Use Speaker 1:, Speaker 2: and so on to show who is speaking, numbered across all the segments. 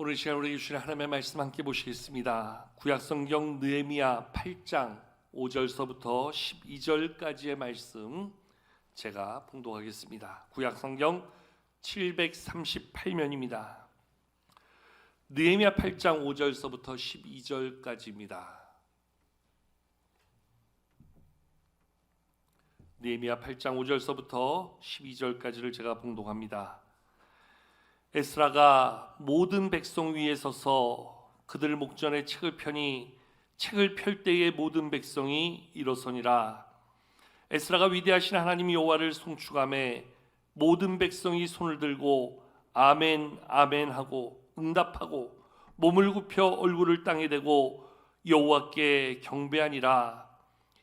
Speaker 1: 오늘 시간 우리에게 주신 하나님의 말씀 함께 보시겠습니다. 구약성경 느헤미야 8장 5절서부터 12절까지의 말씀 제가 봉독하겠습니다. 구약성경 738면입니다. 느헤미야 8장 5절서부터 12절까지입니다. 느헤미야 8장 5절서부터 12절까지를 제가 봉독합니다. 에스라가 모든 백성 위에 서서 그들 목전에 책을 펴니 책을 펼 때에 모든 백성이 일어서니라. 에스라가 위대하신 하나님 여호와를 송축하매 모든 백성이 손을 들고 아멘 아멘 하고 응답하고 몸을 굽혀 얼굴을 땅에 대고 여호와께 경배하니라.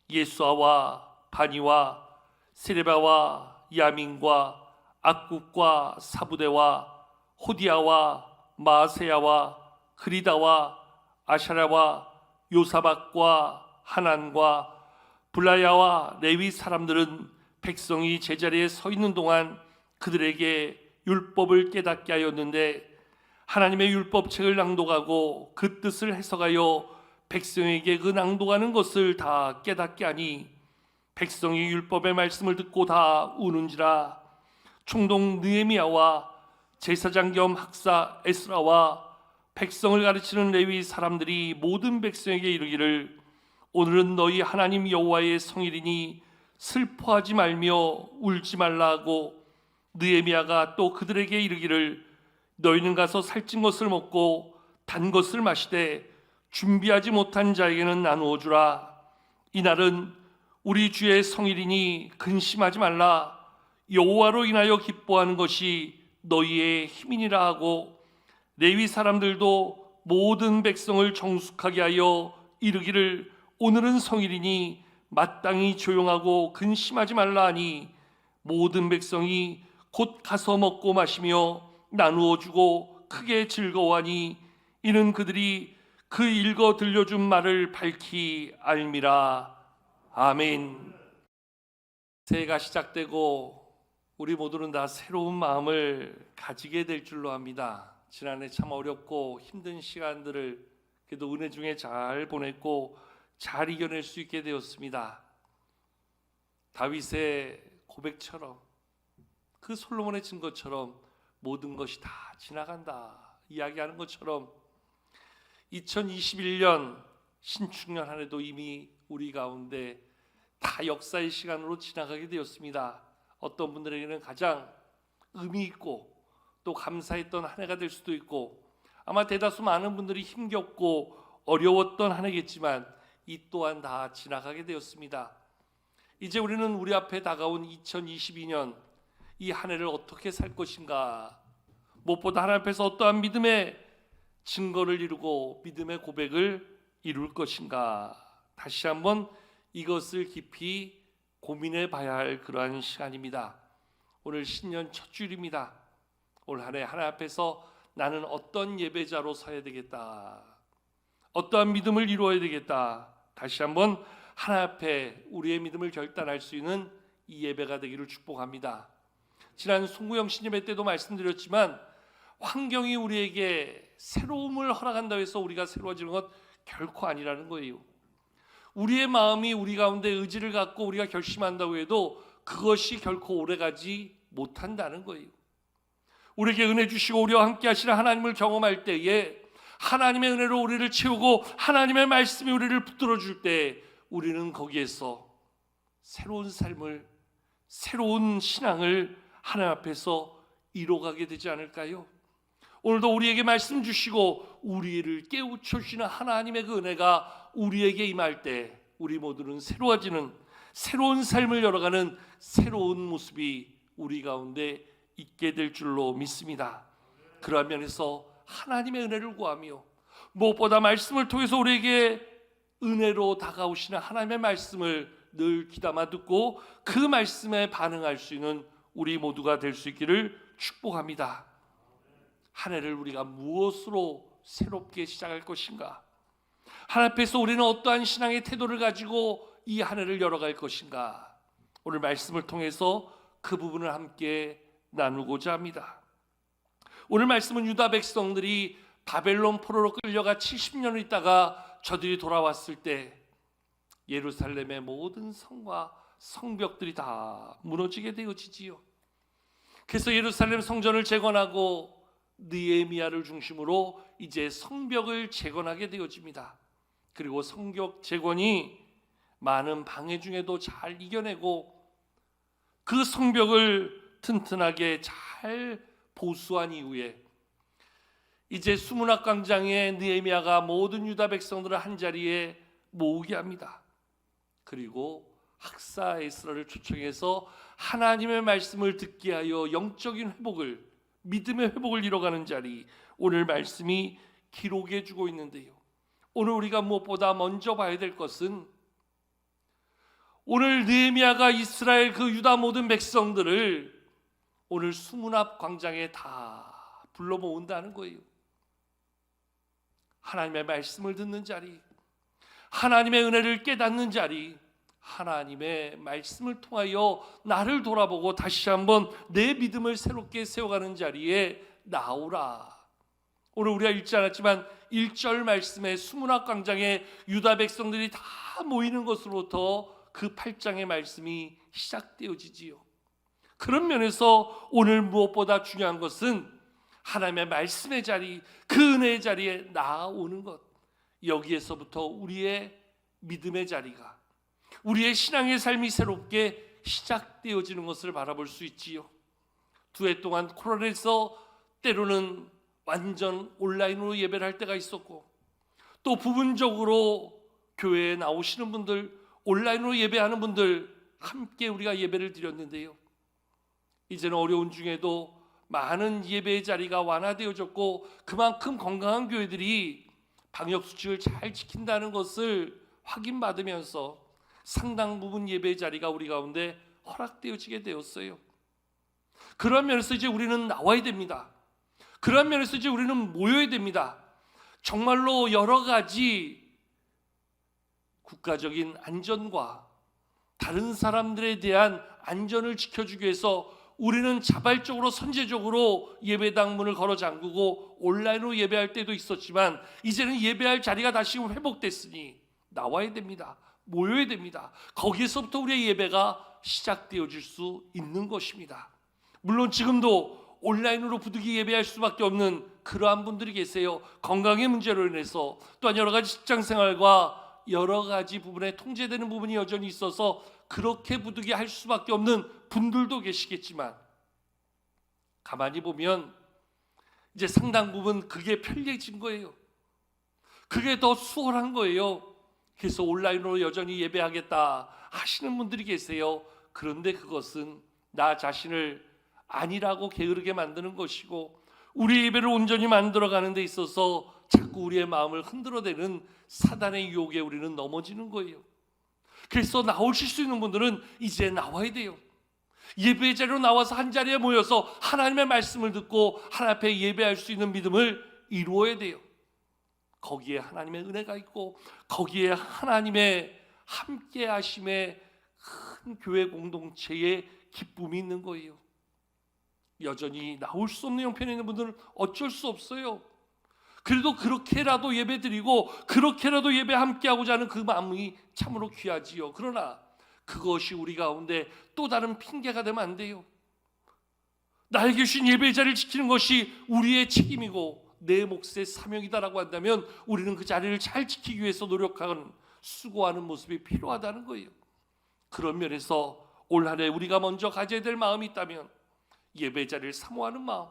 Speaker 1: 예수아와 바니와 세레바와 야민과 악국과 사부대와 호디아와 마세야와 그리다와 아샤라와 요사박과 하난과 블라야와 레위 사람들은 백성이 제자리에 서 있는 동안 그들에게 율법을 깨닫게 하였는데 하나님의 율법책을 낭독하고 그 뜻을 해석하여 백성에게 그 낭독하는 것을 다 깨닫게 하니 백성이 율법의 말씀을 듣고 다 우는지라. 총독 느헤미야와 제사장 겸 학사 에스라와 백성을 가르치는 레위 사람들이 모든 백성에게 이르기를 오늘은 너희 하나님 여호와의 성일이니 슬퍼하지 말며 울지 말라 하고 느헤미야가 또 그들에게 이르기를 너희는 가서 살찐 것을 먹고 단 것을 마시되 준비하지 못한 자에게는 나누어 주라. 이날은 우리 주의 성일이니 근심하지 말라. 여호와로 인하여 기뻐하는 것이 너희의 힘이니라 하고 레위 사람들도 모든 백성을 정숙하게 하여 이르기를 오늘은 성일이니 마땅히 조용하고 근심하지 말라 하니 모든 백성이 곧 가서 먹고 마시며 나누어 주고 크게 즐거워하니 이는 그들이 그 읽어 들려준 말을 밝히 알미라. 아멘. 새해가 시작되고 우리 모두는 다 새로운 마음을 가지게 될 줄로 압니다. 지난해 참 어렵고 힘든 시간들을 그래도 은혜 중에 잘 보냈고 잘 이겨낼 수 있게 되었습니다. 다윗의 고백처럼 그 솔로몬의 증거처럼 모든 것이 다 지나간다 이야기하는 것처럼 2021년 신축년 한 해도 이미 우리 가운데 다 역사의 시간으로 지나가게 되었습니다. 어떤 분들에게는 가장 의미 있고 또 감사했던 한 해가 될 수도 있고 아마 대다수 많은 분들이 힘겹고 어려웠던 한 해겠지만 이 또한 다 지나가게 되었습니다. 이제 우리는 우리 앞에 다가온 2022년 이 한 해를 어떻게 살 것인가, 무엇보다 하나님 앞에서 어떠한 믿음의 증거를 이루고 믿음의 고백을 이룰 것인가, 다시 한번 이것을 깊이 고민해 봐야 할 그러한 시간입니다. 오늘 신년 첫 주일입니다. 올 한 해 하나님 앞에서 나는 어떤 예배자로 서야 되겠다, 어떠한 믿음을 이루어야 되겠다, 다시 한번 하나님 앞에 우리의 믿음을 결단할 수 있는 이 예배가 되기를 축복합니다. 지난 송구영 신예배 때도 말씀드렸지만 환경이 우리에게 새로움을 허락한다고 해서 우리가 새로워지는 것 결코 아니라는 거예요. 우리의 마음이 우리 가운데 의지를 갖고 우리가 결심한다고 해도 그것이 결코 오래가지 못한다는 거예요. 우리에게 은혜 주시고 우리와 함께 하시는 하나님을 경험할 때에 하나님의 은혜로 우리를 채우고 하나님의 말씀이 우리를 붙들어 줄 때 우리는 거기에서 새로운 삶을, 새로운 신앙을 하나님 앞에서 이뤄가게 되지 않을까요? 오늘도 우리에게 말씀 주시고 우리를 깨우쳐 주시는 하나님의 그 은혜가 우리에게 임할 때 우리 모두는 새로워지는, 새로운 삶을 열어가는 새로운 모습이 우리 가운데 있게 될 줄로 믿습니다. 그러한 면에서 하나님의 은혜를 구하며 무엇보다 말씀을 통해서 우리에게 은혜로 다가오시는 하나님의 말씀을 늘 귀담아 듣고 그 말씀에 반응할 수 있는 우리 모두가 될 수 있기를 축복합니다. 한 해를 우리가 무엇으로 새롭게 시작할 것인가, 하나님 앞에서 우리는 어떠한 신앙의 태도를 가지고 이 한 해를 열어갈 것인가, 오늘 말씀을 통해서 그 부분을 함께 나누고자 합니다. 오늘 말씀은 유다 백성들이 바벨론 포로로 끌려가 70년을 있다가 저들이 돌아왔을 때 예루살렘의 모든 성과 성벽들이 다 무너지게 되어지지요. 그래서 예루살렘 성전을 재건하고 느헤미야를 중심으로 이제 성벽을 재건하게 되어집니다. 그리고 성벽 재건이 많은 방해 중에도 잘 이겨내고 그 성벽을 튼튼하게 잘 보수한 이후에 이제 수문학 광장에 느헤미야가 모든 유다 백성들을 한자리에 모으게 합니다. 그리고 학사 에스라를 초청해서 하나님의 말씀을 듣게 하여 영적인 회복을, 믿음의 회복을 이뤄가는 자리, 오늘 말씀이 기록해 주고 있는데요. 오늘 우리가 무엇보다 먼저 봐야 될 것은 오늘 느헤미야가 이스라엘 그 유다 모든 백성들을 오늘 수문 앞 광장에 다 불러 모은다는 거예요. 하나님의 말씀을 듣는 자리, 하나님의 은혜를 깨닫는 자리, 하나님의 말씀을 통하여 나를 돌아보고 다시 한번 내 믿음을 새롭게 세워가는 자리에 나오라. 오늘 우리가 읽지 않았지만 1절 말씀에 수문학 광장에 유다 백성들이 다 모이는 것으로부터 그 8장의 말씀이 시작되어지지요. 그런 면에서 오늘 무엇보다 중요한 것은 하나님의 말씀의 자리, 그 은혜의 자리에 나아오는 것, 여기에서부터 우리의 믿음의 자리가, 우리의 신앙의 삶이 새롭게 시작되어지는 것을 바라볼 수 있지요. 2해 동안 코로나에서 때로는 완전 온라인으로 예배를 할 때가 있었고, 또 부분적으로 교회에 나오시는 분들, 온라인으로 예배하는 분들 함께 우리가 예배를 드렸는데요. 이제는 어려운 중에도 많은 예배의 자리가 완화되어졌고 그만큼 건강한 교회들이 방역수칙을 잘 지킨다는 것을 확인받으면서 상당 부분 예배의 자리가 우리 가운데 허락되어지게 되었어요. 그런 면에서 이제 우리는 나와야 됩니다. 그런 면에서 이제 우리는 모여야 됩니다. 정말로 여러 가지 국가적인 안전과 다른 사람들에 대한 안전을 지켜주기 위해서 우리는 자발적으로 선제적으로 예배당 문을 걸어 잠그고 온라인으로 예배할 때도 있었지만 이제는 예배할 자리가 다시 회복됐으니 나와야 됩니다. 모여야 됩니다. 거기에서부터 우리의 예배가 시작되어질 수 있는 것입니다. 물론 지금도 온라인으로 부득이 예배할 수밖에 없는 그러한 분들이 계세요. 건강의 문제로 인해서 또한 여러 가지 직장 생활과 여러 가지 부분에 통제되는 부분이 여전히 있어서 그렇게 부득이 할 수밖에 없는 분들도 계시겠지만 가만히 보면 이제 상당 부분 그게 편리해진 거예요. 그게 더 수월한 거예요. 그래서 온라인으로 여전히 예배하겠다 하시는 분들이 계세요. 그런데 그것은 나 자신을 아니라고 게으르게 만드는 것이고 우리 예배를 온전히 만들어가는 데 있어서 자꾸 우리의 마음을 흔들어대는 사단의 유혹에 우리는 넘어지는 거예요. 그래서 나오실 수 있는 분들은 이제 나와야 돼요. 예배 자리로 나와서 한 자리에 모여서 하나님의 말씀을 듣고 하나님 앞에 예배할 수 있는 믿음을 이루어야 돼요. 거기에 하나님의 은혜가 있고 거기에 하나님의 함께 하심의 큰 교회 공동체의 기쁨이 있는 거예요. 여전히 나올 수 없는 형편에 있는 분들은 어쩔 수 없어요. 그래도 그렇게라도 예배드리고 그렇게라도 예배 함께하고자 하는 그 마음이 참으로 귀하지요. 그러나 그것이 우리 가운데 또 다른 핑계가 되면 안 돼요. 나에게 주신 예배의 자리를 지키는 것이 우리의 책임이고 내 몫의 사명이다라고 한다면 우리는 그 자리를 잘 지키기 위해서 노력하는 수고하는 모습이 필요하다는 거예요. 그런 면에서 올 한 해 우리가 먼저 가져야 될 마음이 있다면 예배의 자리를 사모하는 마음,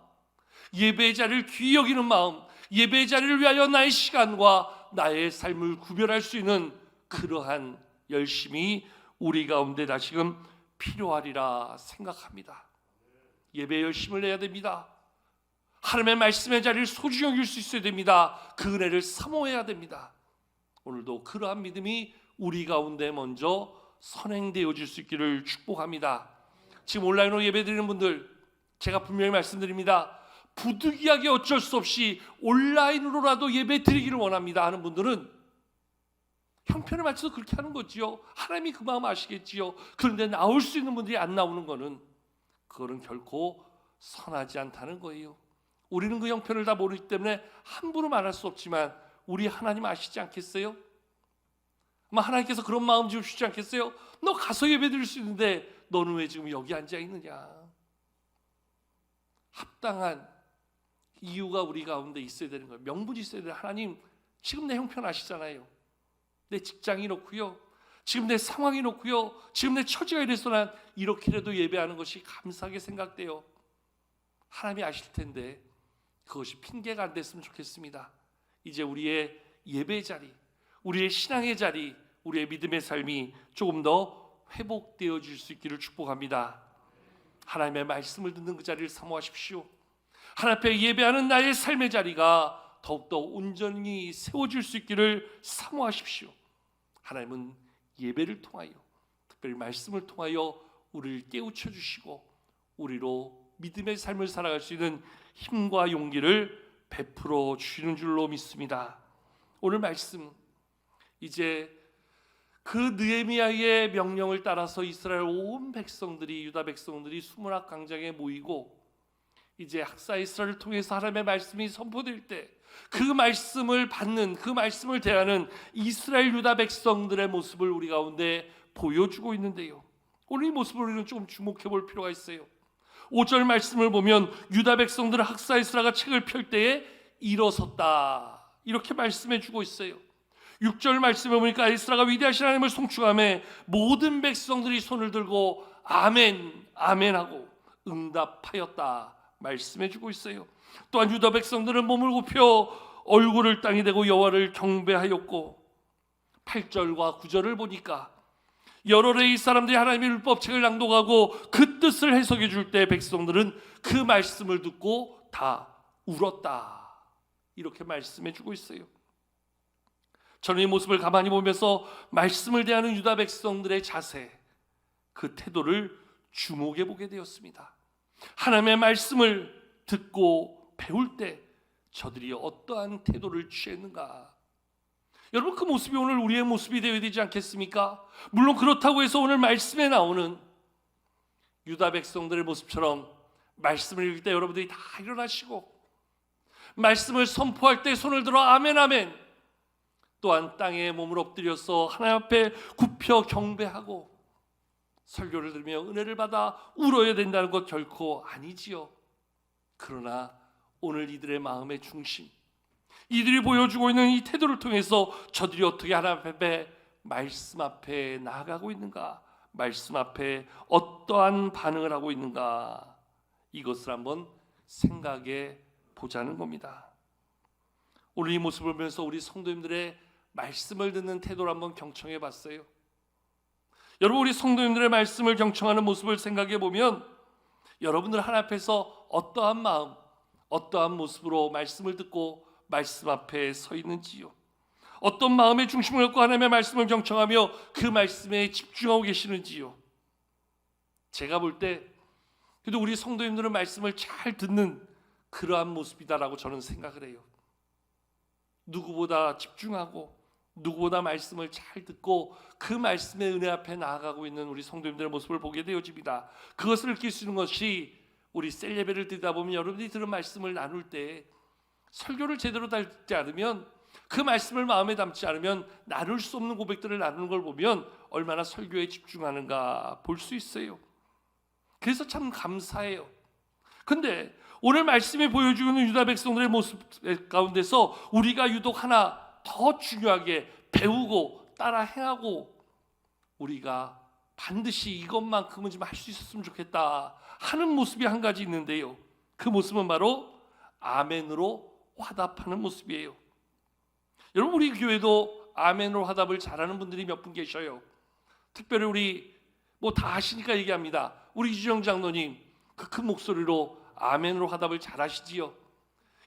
Speaker 1: 예배의 자리를 귀히 여기는 마음, 예배의 자리를 위하여 나의 시간과 나의 삶을 구별할 수 있는 그러한 열심이 우리 가운데 다시금 필요하리라 생각합니다. 예배에 열심을 내야 됩니다. 하나님의 말씀의 자리를 소중히 여길 수 있어야 됩니다. 그 은혜를 사모해야 됩니다. 오늘도 그러한 믿음이 우리 가운데 먼저 선행되어질 수 있기를 축복합니다. 지금 온라인으로 예배드리는 분들 제가 분명히 말씀드립니다. 부득이하게 어쩔 수 없이 온라인으로라도 예배 드리기를 원합니다 하는 분들은 형편에 맞춰서 그렇게 하는 거지요. 하나님이 그 마음 아시겠지요. 그런데 나올 수 있는 분들이 안 나오는 거는 그거는 결코 선하지 않다는 거예요. 우리는 그 형편을 다 모르기 때문에 함부로 말할 수 없지만 우리 하나님 아시지 않겠어요? 아마 하나님께서 그런 마음 주시지 않겠어요? 너 가서 예배드릴 수 있는데 너는 왜 지금 여기 앉아 있느냐? 합당한 이유가 우리 가운데 있어야 되는 거예요. 명분이 있어야 돼요. 하나님 지금 내 형편 아시잖아요. 내 직장이 놓고요, 지금 내 상황이 놓고요, 지금 내 처지가 이래서 난 이렇게라도 예배하는 것이 감사하게 생각돼요. 하나님이 아실 텐데 그것이 핑계가 안 됐으면 좋겠습니다. 이제 우리의 예배 자리, 우리의 신앙의 자리, 우리의 믿음의 삶이 조금 더 회복되어질 수 있기를 축복합니다. 하나님의 말씀을 듣는 그 자리를 사모하십시오. 하나님 앞에 예배하는 나의 삶의 자리가 더욱더 온전히 세워질 수 있기를 사모하십시오. 하나님은 예배를 통하여, 특별히 말씀을 통하여 우리를 깨우쳐 주시고 우리로 믿음의 삶을 살아갈 수 있는 힘과 용기를 베풀어 주시는 줄로 믿습니다. 오늘 말씀, 이제 그 느헤미야의 명령을 따라서 이스라엘 온 백성들이, 유다 백성들이 수문학 광장에 모이고 이제 학사 이스라엘을 통해서 하나님의 말씀이 선포될 때 그 말씀을 받는, 그 말씀을 대하는 이스라엘 유다 백성들의 모습을 우리 가운데 보여주고 있는데요, 오늘 이 모습을 우리는 조금 주목해 볼 필요가 있어요. 5절 말씀을 보면 유다 백성들은 학사 이스라가 책을 펼 때에 일어섰다, 이렇게 말씀해 주고 있어요. 6절 말씀에 보니까 에스라가 위대하신 하나님을 송축하며 모든 백성들이 손을 들고 아멘 아멘 하고 응답하였다 말씀해 주고 있어요. 또한 유다 백성들은 몸을 굽혀 얼굴을 땅에 대고 여호와를 경배하였고, 8절과 9절을 보니까 여러 이 사람들이 하나님의 율법책을 낭독하고 그 뜻을 해석해 줄 때 백성들은 그 말씀을 듣고 다 울었다, 이렇게 말씀해 주고 있어요. 저는 이 모습을 가만히 보면서 말씀을 대하는 유다 백성들의 자세, 그 태도를 주목해 보게 되었습니다. 하나님의 말씀을 듣고 배울 때 저들이 어떠한 태도를 취했는가? 여러분, 그 모습이 오늘 우리의 모습이 되어야 되지 않겠습니까? 물론 그렇다고 해서 오늘 말씀에 나오는 유다 백성들의 모습처럼 말씀을 읽을 때 여러분들이 다 일어나시고 말씀을 선포할 때 손을 들어 아멘 아멘, 또한 땅에 몸을 엎드려서 하나님 앞에 굽혀 경배하고 설교를 들으며 은혜를 받아 울어야 된다는 것 결코 아니지요. 그러나 오늘 이들의 마음의 중심, 이들이 보여주고 있는 이 태도를 통해서 저들이 어떻게 하나님 앞에, 말씀 앞에 나아가고 있는가, 말씀 앞에 어떠한 반응을 하고 있는가, 이것을 한번 생각해 보자는 겁니다. 오늘 이 모습을 보면서 우리 성도님들의 말씀을 듣는 태도를 한번 경청해 봤어요. 여러분, 우리 성도님들의 말씀을 경청하는 모습을 생각해 보면 여러분들 하나님 앞에서 어떠한 마음, 어떠한 모습으로 말씀을 듣고 말씀 앞에 서 있는지요, 어떤 마음의 중심을 갖고 하나님의 말씀을 경청하며 그 말씀에 집중하고 계시는지요. 제가 볼 때 그래도 우리 성도님들은 말씀을 잘 듣는 그러한 모습이다라고 저는 생각을 해요. 누구보다 집중하고 누구보다 말씀을 잘 듣고 그 말씀의 은혜 앞에 나아가고 있는 우리 성도님들의 모습을 보게 되어집니다. 그것을 느낄 수 있는 것이 우리 셀 예배를 드리다 보면 여러분들이 들은 말씀을 나눌 때 설교를 제대로 듣지 않으면, 그 말씀을 마음에 담지 않으면 나눌 수 없는 고백들을 나누는 걸 보면 얼마나 설교에 집중하는가 볼 수 있어요. 그래서 참 감사해요. 근데 오늘 말씀이 보여주는 유다 백성들의 모습 가운데서 우리가 유독 하나 더 중요하게 배우고 따라 행하고 우리가 반드시 이것만큼은 좀 할 수 있었으면 좋겠다 하는 모습이 한 가지 있는데요, 그 모습은 바로 아멘으로 화답하는 모습이에요. 여러분, 우리 교회도 아멘으로 화답을 잘하는 분들이 몇 분 계셔요. 특별히 우리 뭐 다 하시니까 얘기합니다. 우리 이주영 장로님 그 큰 목소리로 아멘으로 화답을 잘하시지요.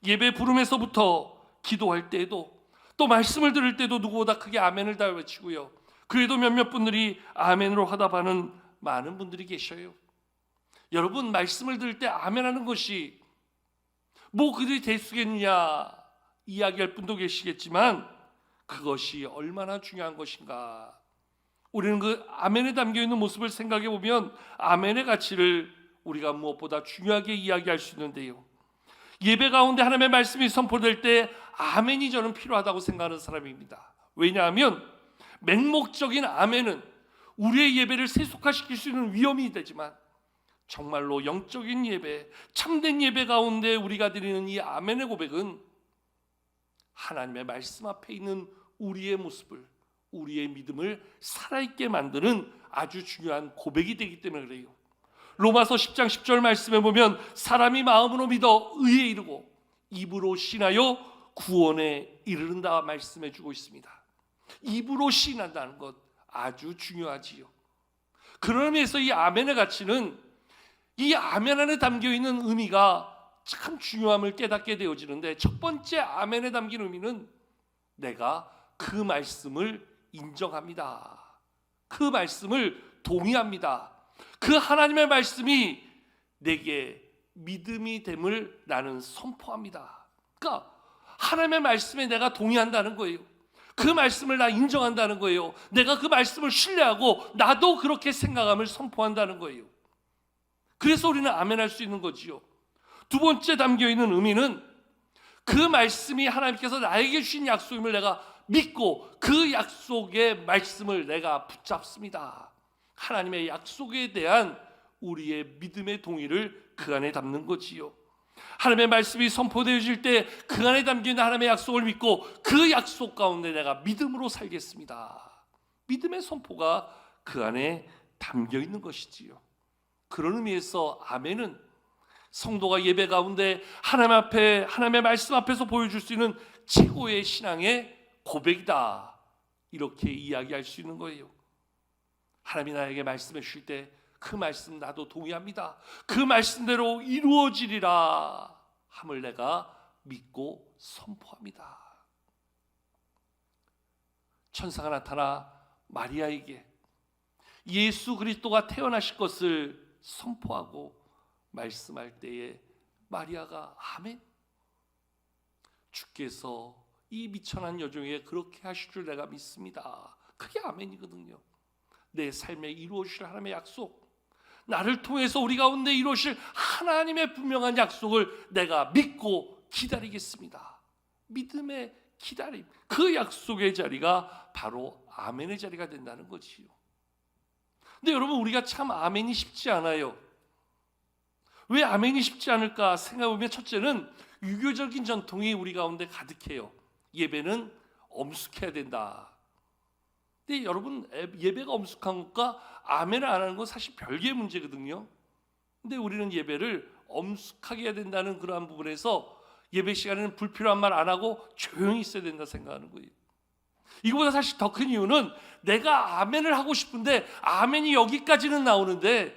Speaker 1: 예배 부름에서부터 기도할 때에도 또 말씀을 들을 때도 누구보다 크게 아멘을 다 외치고요. 그래도 몇몇 분들이 아멘으로 화답하는 많은 분들이 계셔요. 여러분, 말씀을 들을 때 아멘하는 것이 뭐 그들이 대수겠느냐 이야기할 분도 계시겠지만 그것이 얼마나 중요한 것인가. 우리는 그 아멘에 담겨있는 모습을 생각해 보면 아멘의 가치를 우리가 무엇보다 중요하게 이야기할 수 있는데요, 예배 가운데 하나님의 말씀이 선포될 때 아멘이 저는 필요하다고 생각하는 사람입니다. 왜냐하면 맹목적인 아멘은 우리의 예배를 세속화시킬 수 있는 위험이 되지만 정말로 영적인 예배, 참된 예배 가운데 우리가 드리는 이 아멘의 고백은 하나님의 말씀 앞에 있는 우리의 모습을, 우리의 믿음을 살아있게 만드는 아주 중요한 고백이 되기 때문에 그래요. 로마서 10장 10절 말씀에 보면 사람이 마음으로 믿어 의에 이르고 입으로 신하여 구원에 이르른다 말씀해 주고 있습니다. 입으로 신한다는 것 아주 중요하지요. 그런 의미에서 이 아멘의 가치는 이 아멘 안에 담겨있는 의미가 참 중요함을 깨닫게 되어지는데, 첫 번째 아멘에 담긴 의미는 내가 그 말씀을 인정합니다. 그 말씀을 동의합니다. 그 하나님의 말씀이 내게 믿음이 됨을 나는 선포합니다. 그러니까 하나님의 말씀에 내가 동의한다는 거예요. 그 말씀을 나 인정한다는 거예요. 내가 그 말씀을 신뢰하고 나도 그렇게 생각함을 선포한다는 거예요. 그래서 우리는 아멘할 수 있는 거지요. 두 번째 담겨있는 의미는 그 말씀이 하나님께서 나에게 주신 약속임을 내가 믿고 그 약속의 말씀을 내가 붙잡습니다. 하나님의 약속에 대한 우리의 믿음의 동의를 그 안에 담는 거지요. 하나님의 말씀이 선포되어질 때 그 안에 담겨있는 하나님의 약속을 믿고 그 약속 가운데 내가 믿음으로 살겠습니다. 믿음의 선포가 그 안에 담겨있는 것이지요. 그런 의미에서 아멘은 성도가 예배 가운데 하나님 앞에, 하나님의 말씀 앞에서 보여줄 수 있는 최고의 신앙의 고백이다, 이렇게 이야기할 수 있는 거예요. 하나님이 나에게 말씀해 주실 때 그 말씀 나도 동의합니다. 그 말씀대로 이루어지리라 함을 내가 믿고 선포합니다. 천사가 나타나 마리아에게 예수 그리스도가 태어나실 것을 선포하고 말씀할 때에 마리아가 아멘, 주께서 이 미천한 여종에게 그렇게 하실 줄 내가 믿습니다. 그게 아멘이거든요. 내 삶에 이루어질 하나님의 약속, 나를 통해서 우리 가운데 이루어질 하나님의 분명한 약속을 내가 믿고 기다리겠습니다. 믿음의 기다림, 그 약속의 자리가 바로 아멘의 자리가 된다는 거지요. 근데 여러분, 우리가 참 아멘이 쉽지 않아요. 왜 아멘이 쉽지 않을까 생각해보면, 첫째는 유교적인 전통이 우리 가운데 가득해요. 예배는 엄숙해야 된다. 근데 여러분, 예배가 엄숙한 것과 아멘을 안 하는 건 사실 별개의 문제거든요. 근데 우리는 예배를 엄숙하게 해야 된다는 그러한 부분에서 예배 시간에는 불필요한 말 안 하고 조용히 있어야 된다 생각하는 거예요. 이거보다 사실 더 큰 이유는 내가 아멘을 하고 싶은데 아멘이 여기까지는 나오는데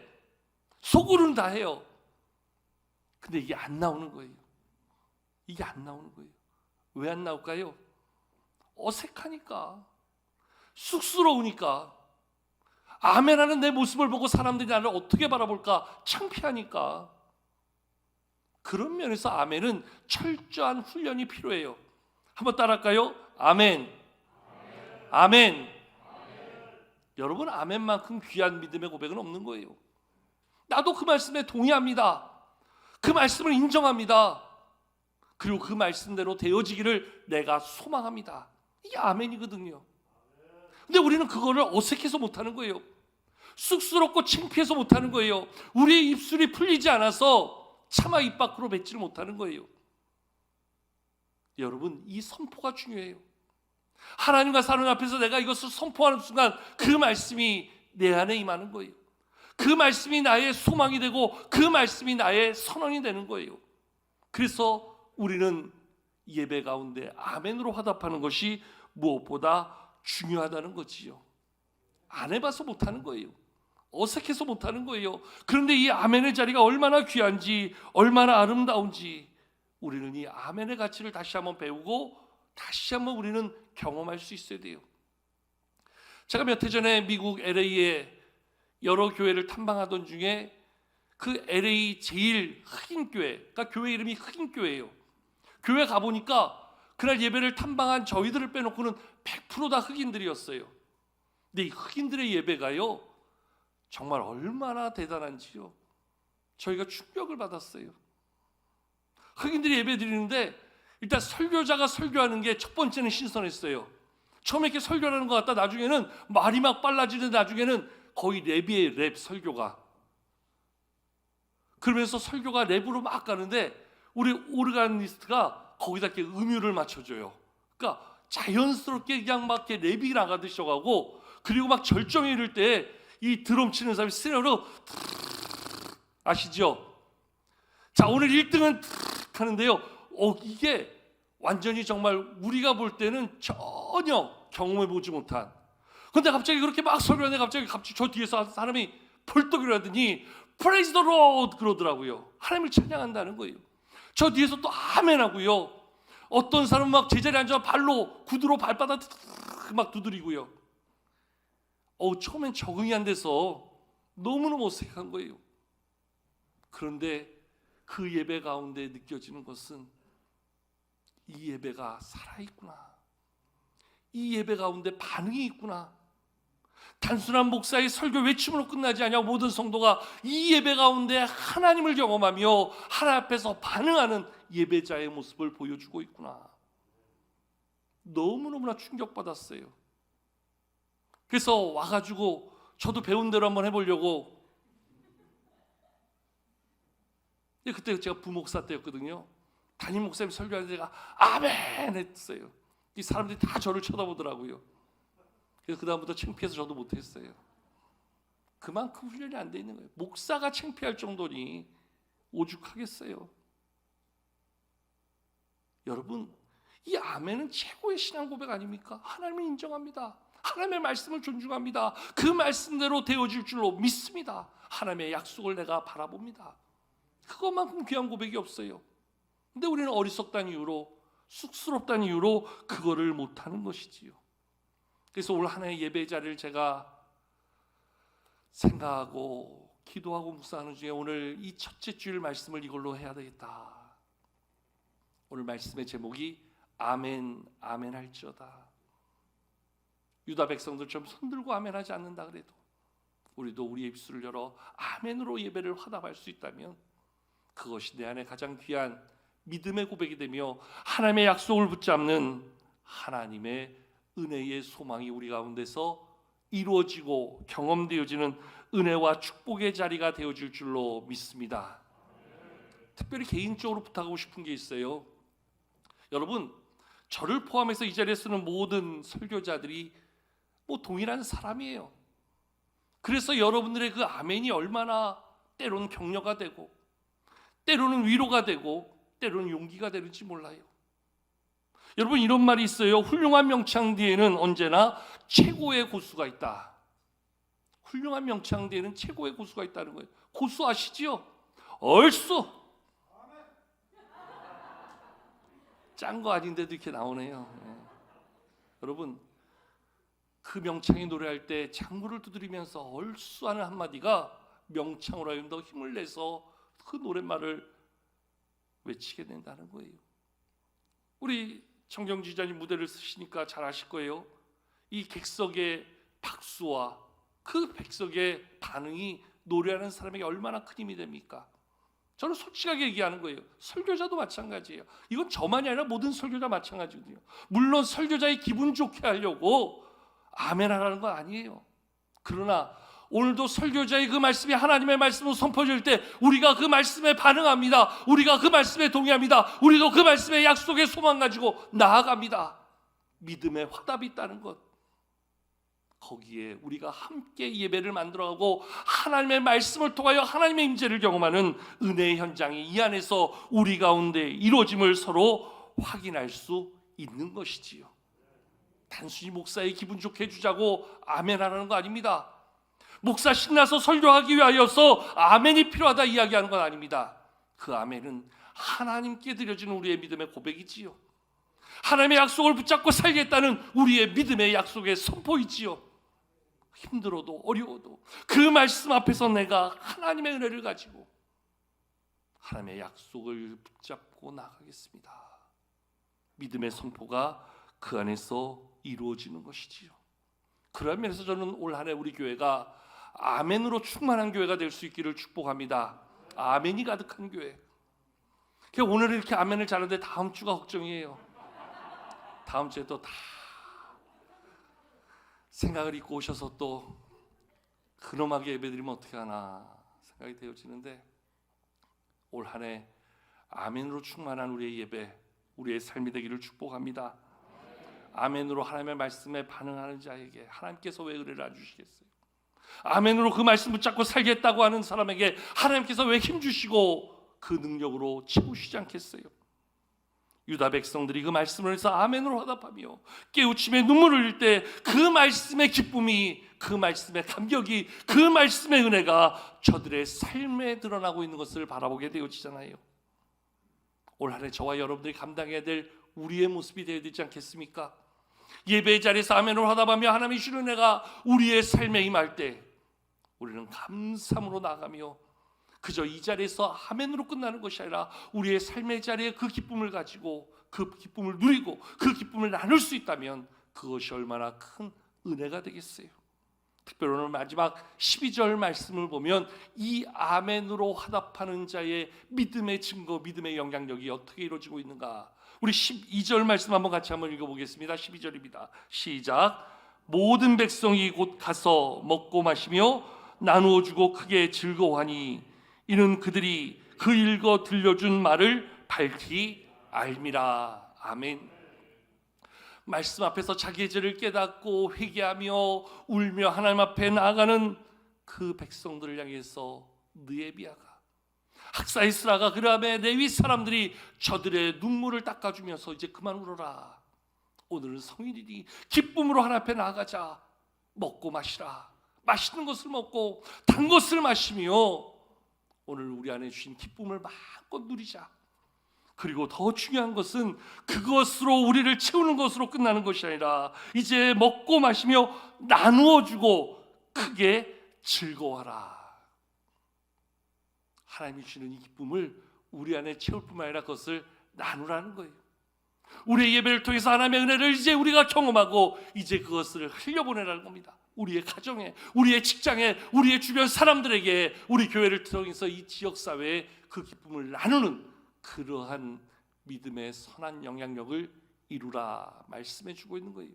Speaker 1: 속으로는 다 해요. 근데 이게 안 나오는 거예요. 이게 안 나오는 거예요. 왜 안 나올까요? 어색하니까, 쑥스러우니까, 아멘하는 내 모습을 보고 사람들이 나를 어떻게 바라볼까 창피하니까. 그런 면에서 아멘은 철저한 훈련이 필요해요. 한번 따라할까요? 아멘. 아멘. 아멘. 여러분, 아멘만큼 귀한 믿음의 고백은 없는 거예요. 나도 그 말씀에 동의합니다. 그 말씀을 인정합니다. 그리고 그 말씀대로 되어지기를 내가 소망합니다. 이게 아멘이거든요. 근데 우리는 그거를 어색해서 못하는 거예요. 쑥스럽고 창피해서 못하는 거예요. 우리의 입술이 풀리지 않아서 차마 입 밖으로 뱉지를 못하는 거예요. 여러분, 이 선포가 중요해요. 하나님과 사는 앞에서 내가 이것을 선포하는 순간 그 말씀이 내 안에 임하는 거예요. 그 말씀이 나의 소망이 되고 그 말씀이 나의 선언이 되는 거예요. 그래서 우리는 예배 가운데 아멘으로 화답하는 것이 무엇보다 중요하다는 거지요. 안 해봐서 못하는 거예요. 어색해서 못하는 거예요. 그런데 이 아멘의 자리가 얼마나 귀한지, 얼마나 아름다운지 우리는 이 아멘의 가치를 다시 한번 배우고 다시 한번 우리는 경험할 수 있어야 돼요. 제가 몇 해 전에 미국 LA에 여러 교회를 탐방하던 중에 그 LA 제일 흑인 교회, 그러니까 교회 이름이 흑인 교회예요. 교회 가보니까 그날 예배를 탐방한 저희들을 빼놓고는 100% 다 흑인들이었어요. 근데 이 흑인들의 예배가요, 정말 얼마나 대단한지요. 저희가 충격을 받았어요. 흑인들이 예배 드리는데 일단 설교자가 설교하는 게 첫 번째는 신선했어요. 처음에 이렇게 설교하는 것 같다 나중에는 말이 막 빨라지는데 나중에는 거의 랩이에요. 랩 설교가. 그러면서 설교가 랩으로 막 가는데 우리 오르가니스트가 거기다 이렇게 음율을 맞춰줘요. 그러니까 자연스럽게 그냥 막 이렇게 랩이 나가듯이 가고, 그리고 막 절정에 이를 때 이 드럼 치는 사람이 스테레오로 아시죠? 자, 오늘 1등은 하는데요. 이게 완전히 정말 우리가 볼 때는 전혀 경험해 보지 못한. 근데 갑자기 그렇게 막 설교하는데 갑자기 저 뒤에서 사람이 벌떡 일어나더니 Praise the Lord 그러더라고요. 하나님을 찬양한다는 거예요. 저 뒤에서 또 아멘 하고요. 어떤 사람은 막 제자리에 앉아 발로 구두로 발바닥 막 두드리고요. 처음엔 적응이 안 돼서 너무너무 어색한 거예요. 그런데 그 예배 가운데 느껴지는 것은 이 예배가 살아있구나. 이 예배 가운데 반응이 있구나. 단순한 목사의 설교 외침으로 끝나지 않냐고 모든 성도가 이 예배 가운데 하나님을 경험하며 하나님 앞에서 반응하는 예배자의 모습을 보여주고 있구나. 너무너무나 충격받았어요. 그래서 와가지고 저도 배운 대로 한번 해보려고. 그때 제가 부목사 때였거든요. 담임 목사님 설교하는데 제가 아멘 했어요. 이 사람들이 다 저를 쳐다보더라고요. 그래서 그 다음부터 창피해서 저도 못했어요. 그만큼 훈련이 안 돼 있는 거예요. 목사가 창피할 정도니 오죽하겠어요. 여러분, 이 아멘은 최고의 신앙 고백 아닙니까? 하나님을 인정합니다. 하나님의 말씀을 존중합니다. 그 말씀대로 되어질 줄로 믿습니다. 하나님의 약속을 내가 바라봅니다. 그것만큼 귀한 고백이 없어요. 근데 우리는 어리석다는 이유로, 쑥스럽다는 이유로 그거를 못하는 것이지요. 그래서 오늘 하나의 예배자를 제가 생각하고 기도하고 묵상하는 중에 오늘 이 첫째 주일 말씀을 이걸로 해야 되겠다. 오늘 말씀의 제목이 아멘 아멘 할지어다. 유다 백성들처럼 손들고 아멘 하지 않는다 그래도 우리도 우리의 입술을 열어 아멘으로 예배를 화답할 수 있다면 그것이 내 안에 가장 귀한 믿음의 고백이 되며 하나님의 약속을 붙잡는 하나님의 은혜의 소망이 우리 가운데서 이루어지고 경험되어지는 은혜와 축복의 자리가 되어질 줄로 믿습니다. 특별히 개인적으로 부탁하고 싶은 게 있어요. 여러분, 저를 포함해서 이 자리에 쓰는 모든 설교자들이 동일한 사람이에요. 그래서 여러분들의 그 아멘이 얼마나 때로는 격려가 되고 때로는 위로가 되고 때로는 용기가 되는지 몰라요. 여러분, 이런 말이 있어요. 훌륭한 명창 뒤에는 언제나 최고의 고수가 있다. 훌륭한 명창 뒤에는 최고의 고수가 있다는 거예요. 고수 아시지요? 얼쑤 짠 거 아닌데도 이렇게 나오네요. 여러분, 그 명창이 노래할 때 창구를 두드리면서 얼쑤하는 한마디가 명창으로 하여금 더 힘을 내서 그 노랫말을 외치게 된다는 거예요. 우리 청정지자님 무대를 쓰시니까 잘 아실 거예요. 이 객석의 박수와 그 백석의 반응이 노래하는 사람에게 얼마나 큰 힘이 됩니까? 저는 솔직하게 얘기하는 거예요. 설교자도 마찬가지예요. 이건 저만이 아니라 모든 설교자 마찬가지거든요. 물론 설교자의 기분 좋게 하려고 아멘 하라는 건 아니에요. 그러나 오늘도 설교자의 그 말씀이 하나님의 말씀으로 선포될 때 우리가 그 말씀에 반응합니다. 우리가 그 말씀에 동의합니다. 우리도 그 말씀의 약속의 소망 가지고 나아갑니다. 믿음의 화답이 있다는 것, 거기에 우리가 함께 예배를 만들어가고 하나님의 말씀을 통하여 하나님의 임재를 경험하는 은혜의 현장이 이 안에서 우리 가운데 이루어짐을 서로 확인할 수 있는 것이지요. 단순히 목사의 기분 좋게 해주자고 아멘 하라는 거 아닙니다. 목사 신나서 설교하기 위하여서 아멘이 필요하다 이야기하는 건 아닙니다. 그 아멘은 하나님께 드려지는 우리의 믿음의 고백이지요. 하나님의 약속을 붙잡고 살겠다는 우리의 믿음의 약속의 선포이지요. 힘들어도 어려워도 그 말씀 앞에서 내가 하나님의 은혜를 가지고 하나님의 약속을 붙잡고 나가겠습니다. 믿음의 선포가 그 안에서 이루어지는 것이지요. 그런 면에서 저는 올 한 해 우리 교회가 아멘으로 충만한 교회가 될 수 있기를 축복합니다. 아멘이 가득한 교회. 오늘 이렇게 아멘을 잘하는데 다음 주가 걱정이에요. 다음 주에 또 다 생각을 잊고 오셔서 또 근엄하게 예배드리면 어떻게 하나 생각이 되어지는데, 올 한 해 아멘으로 충만한 우리의 예배, 우리의 삶이 되기를 축복합니다. 아멘으로 하나님의 말씀에 반응하는 자에게 하나님께서 왜 은혜를 안 주시겠어요? 아멘으로 그 말씀 붙잡고 살겠다고 하는 사람에게 하나님께서 왜 힘주시고 그 능력으로 채우시지 않겠어요? 유다 백성들이 그 말씀을 해서 아멘으로 화답하며 깨우침에 눈물을 흘릴 때 그 말씀의 기쁨이, 그 말씀의 감격이, 그 말씀의 은혜가 저들의 삶에 드러나고 있는 것을 바라보게 되어지잖아요. 올 한 해 저와 여러분들이 감당해야 될 우리의 모습이 되어야 되지 않겠습니까? 예배의 자리에서 아멘으로 화답하며 하나님의 주신 은혜가 우리의 삶에 임할 때 우리는 감사함으로 나아가며 그저 이 자리에서 아멘으로 끝나는 것이 아니라 우리의 삶의 자리에 그 기쁨을 가지고 그 기쁨을 누리고 그 기쁨을 나눌 수 있다면 그것이 얼마나 큰 은혜가 되겠어요. 특별히 오늘 마지막 12절 말씀을 보면 이 아멘으로 화답하는 자의 믿음의 증거, 믿음의 영향력이 어떻게 이루어지고 있는가, 우리 12절 말씀 한번 같이 한번 읽어보겠습니다. 12절입니다. 시작. 모든 백성이 곧 가서 먹고 마시며 나누어 주고 크게 즐거워하니 이는 그들이 그 읽어 들려준 말을 밝히 알미라. 아멘. 말씀 앞에서 자기의 죄를 깨닫고 회개하며 울며 하나님 앞에 나아가는 그 백성들을 향해서 느헤미야가, 학사이스라가, 그 다음에 레위 사람들이 저들의 눈물을 닦아주면서 이제 그만 울어라, 오늘은 성일이니 기쁨으로 하나님 앞에 나아가자, 먹고 마시라, 맛있는 것을 먹고 단 것을 마시며 오늘 우리 안에 주신 기쁨을 마음껏 누리자. 그리고 더 중요한 것은 그것으로 우리를 채우는 것으로 끝나는 것이 아니라 이제 먹고 마시며 나누어 주고 크게 즐거워하라. 하나님이 주시는 이 기쁨을 우리 안에 채울 뿐만 아니라 그것을 나누라는 거예요. 우리의 예배를 통해서 하나님의 은혜를 이제 우리가 경험하고 이제 그것을 흘려보내라는 겁니다. 우리의 가정에, 우리의 직장에, 우리의 주변 사람들에게, 우리 교회를 통해서 이 지역사회에 그 기쁨을 나누는 그러한 믿음의 선한 영향력을 이루라 말씀해 주고 있는 거예요.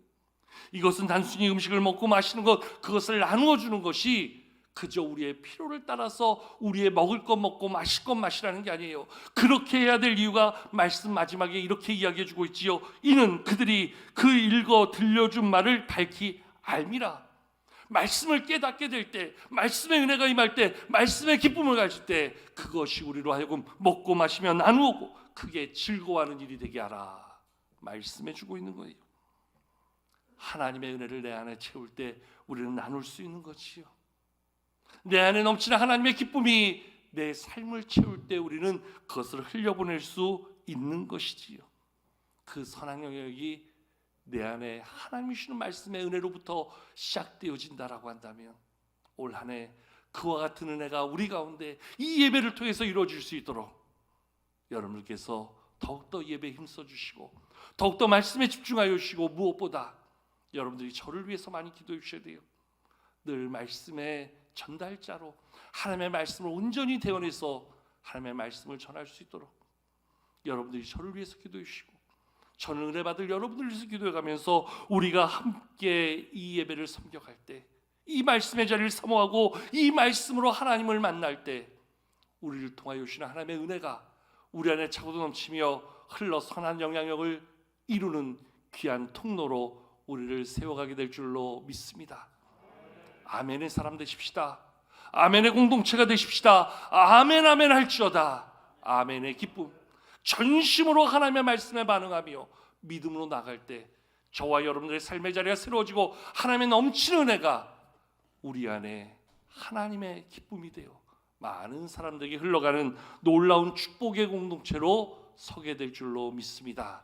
Speaker 1: 이것은 단순히 음식을 먹고 마시는 것, 그것을 나누어 주는 것이 그저 우리의 필요를 따라서 우리의 먹을 것 먹고 마실 것 마시라는 게 아니에요. 그렇게 해야 될 이유가 말씀 마지막에 이렇게 이야기해 주고 있지요. 이는 그들이 그 읽어 들려준 말을 밝히 알미라. 말씀을 깨닫게 될 때, 말씀의 은혜가 임할 때, 말씀의 기쁨을 가질 때 그것이 우리로 하여금 먹고 마시며 나누고 크게 즐거워하는 일이 되게 하라 말씀해 주고 있는 거예요. 하나님의 은혜를 내 안에 채울 때 우리는 나눌 수 있는 거지요. 내 안에 넘치는 하나님의 기쁨이 내 삶을 채울 때 우리는 그것을 흘려보낼 수 있는 것이지요. 그 선한 영역이 내 안에 하나님이 주시는 말씀의 은혜로부터 시작되어진다라고 한다면 올 한 해 그와 같은 은혜가 우리 가운데 이 예배를 통해서 이루어질 수 있도록 여러분들께서 더욱더 예배에 힘써 주시고 더욱더 말씀에 집중하여 주시고, 무엇보다 여러분들이 저를 위해서 많이 기도해 주셔야 돼요. 늘 말씀의 전달자로 하나님의 말씀을 온전히 대원해서 하나님의 말씀을 전할 수 있도록 여러분들이 저를 위해서 기도해 주시고, 저는 은혜 받을 여러분들을 위해서 기도해가면서 우리가 함께 이 예배를 섬겨갈 때, 이 말씀의 자리를 사모하고 이 말씀으로 하나님을 만날 때 우리를 통하여 주시는 하나님의 은혜가 우리 안에 차고도 넘치며 흘러 선한 영향력을 이루는 귀한 통로로 우리를 세워가게 될 줄로 믿습니다. 아멘의 사람 되십시다. 아멘의 공동체가 되십시다. 아멘 아멘 할지어다. 아멘의 기쁨, 전심으로 하나님의 말씀에 반응하며 믿음으로 나갈 때 저와 여러분들의 삶의 자리가 새로워지고 하나님의 넘치는 은혜가 우리 안에 하나님의 기쁨이 되어 많은 사람들에게 흘러가는 놀라운 축복의 공동체로 서게 될 줄로 믿습니다.